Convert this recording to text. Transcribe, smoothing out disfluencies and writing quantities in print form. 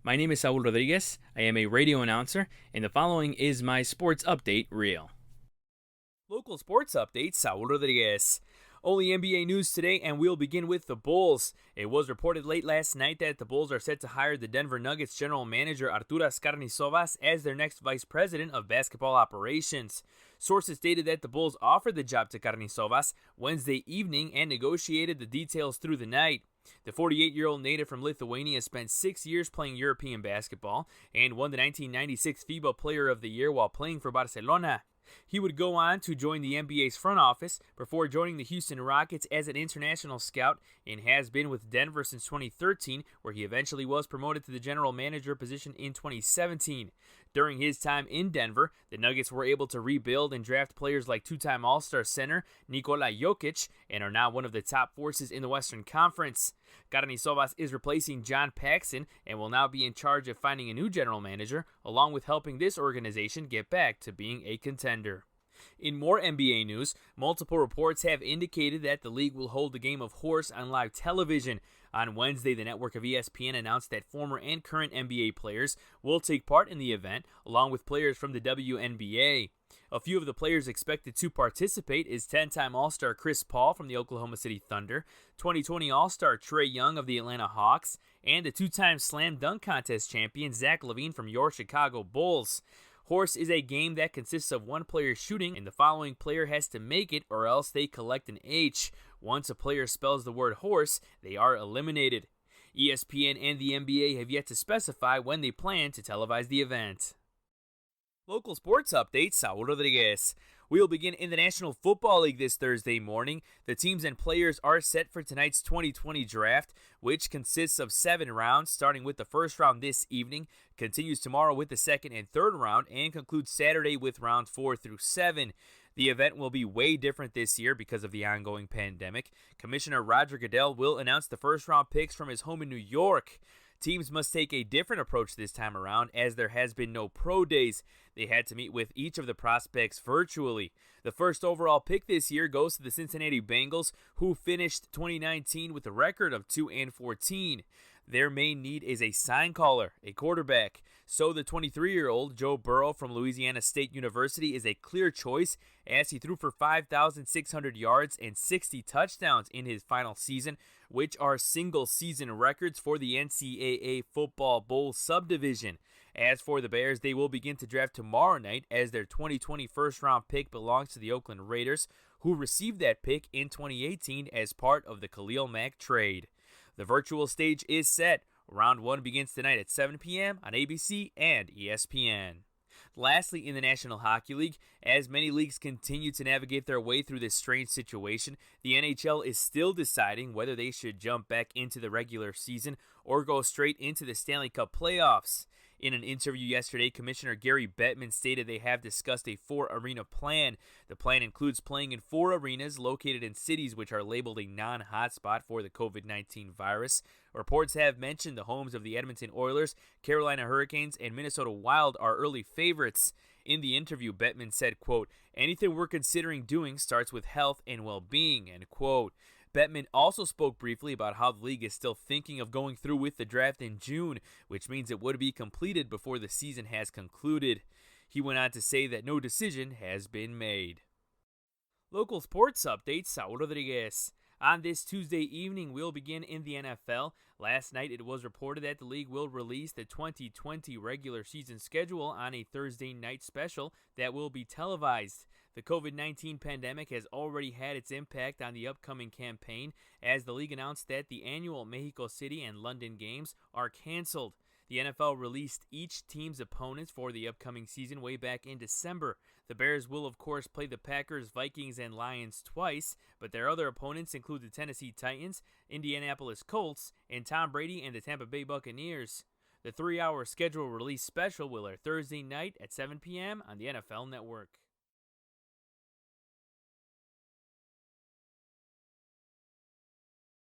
My name is Saul Rodriguez. I am a radio announcer, and the following is my sports update reel. Local sports update, Saul Rodriguez. Only NBA news today, and we'll begin with the Bulls. It was reported late last night that the Bulls are set to hire the Denver Nuggets general manager Arturas Carnizovas as their next vice president of basketball operations. Sources stated that the Bulls offered the job to Carnizovas Wednesday evening and negotiated the details through the night. The 48-year-old native from Lithuania spent 6 years playing European basketball and won the 1996 FIBA Player of the Year while playing for Barcelona. He would go on to join the NBA's front office before joining the Houston Rockets as an international scout and has been with Denver since 2013, where he eventually was promoted to the general manager position in 2017. During his time in Denver, the Nuggets were able to rebuild and draft players like two-time All-Star center Nikola Jokic and are now one of the top forces in the Western Conference. Carnizovas is replacing John Paxson and will now be in charge of finding a new general manager, along with helping this organization get back to being a contender. In more NBA news, multiple reports have indicated that the league will hold the game of horse on live television. On Wednesday, the network of ESPN announced that former and current NBA players will take part in the event, along with players from the WNBA. A few of the players expected to participate is 10-time All-Star Chris Paul from the Oklahoma City Thunder, 2020 All-Star Trae Young of the Atlanta Hawks, and the two-time Slam Dunk Contest champion Zach LaVine from your Chicago Bulls. Horse is a game that consists of one player shooting, and the following player has to make it or else they collect an H. Once a player spells the word horse, they are eliminated. ESPN and the NBA have yet to specify when they plan to televise the event. Local sports update, Saul Rodriguez. We'll begin in the National Football League this Thursday morning. The teams and players are set for tonight's 2020 draft, which consists of 7 rounds, starting with the first round this evening, continues tomorrow with the second and third round, and concludes Saturday with rounds 4 through 7. The event will be way different this year because of the ongoing pandemic. Commissioner Roger Goodell will announce the first-round picks from his home in New York. Teams must take a different approach this time around as there has been no pro days. They had to meet with each of the prospects virtually. The first overall pick this year goes to the Cincinnati Bengals, who finished 2019 with a record of 2-14. Their main need is a sign caller, a quarterback. So the 23-year-old Joe Burrow from Louisiana State University is a clear choice as he threw for 5,600 yards and 60 touchdowns in his final season, which are single-season records for the NCAA Football Bowl subdivision. As for the Bears, they will begin to draft tomorrow night as their 2020 first-round pick belongs to the Oakland Raiders, who received that pick in 2018 as part of the Khalil Mack trade. The virtual stage is set. Round 1 begins tonight at 7 p.m. on ABC and ESPN. Lastly, in the National Hockey League, as many leagues continue to navigate their way through this strange situation, the NHL is still deciding whether they should jump back into the regular season or go straight into the Stanley Cup playoffs. In an interview yesterday, Commissioner Gary Bettman stated they have discussed a 4-arena plan. The plan includes playing in 4 arenas located in cities which are labeled a non-hotspot for the COVID-19 virus. Reports have mentioned the homes of the Edmonton Oilers, Carolina Hurricanes, and Minnesota Wild are early favorites. In the interview, Bettman said, quote, "Anything we're considering doing starts with health and well-being," end quote. Bettman also spoke briefly about how the league is still thinking of going through with the draft in June, which means it would be completed before the season has concluded. He went on to say that no decision has been made. Local sports update, Saul Rodriguez. On this Tuesday evening, we'll begin in the NFL. Last night, it was reported that the league will release the 2020 regular season schedule on a Thursday night special that will be televised. The COVID-19 pandemic has already had its impact on the upcoming campaign, as the league announced that the annual Mexico City and London games are canceled. The NFL released each team's opponents for the upcoming season way back in December. The Bears will, of course, play the Packers, Vikings, and Lions twice, but their other opponents include the Tennessee Titans, Indianapolis Colts, and Tom Brady and the Tampa Bay Buccaneers. The 3-hour schedule release special will air Thursday night at 7 p.m. on the NFL Network.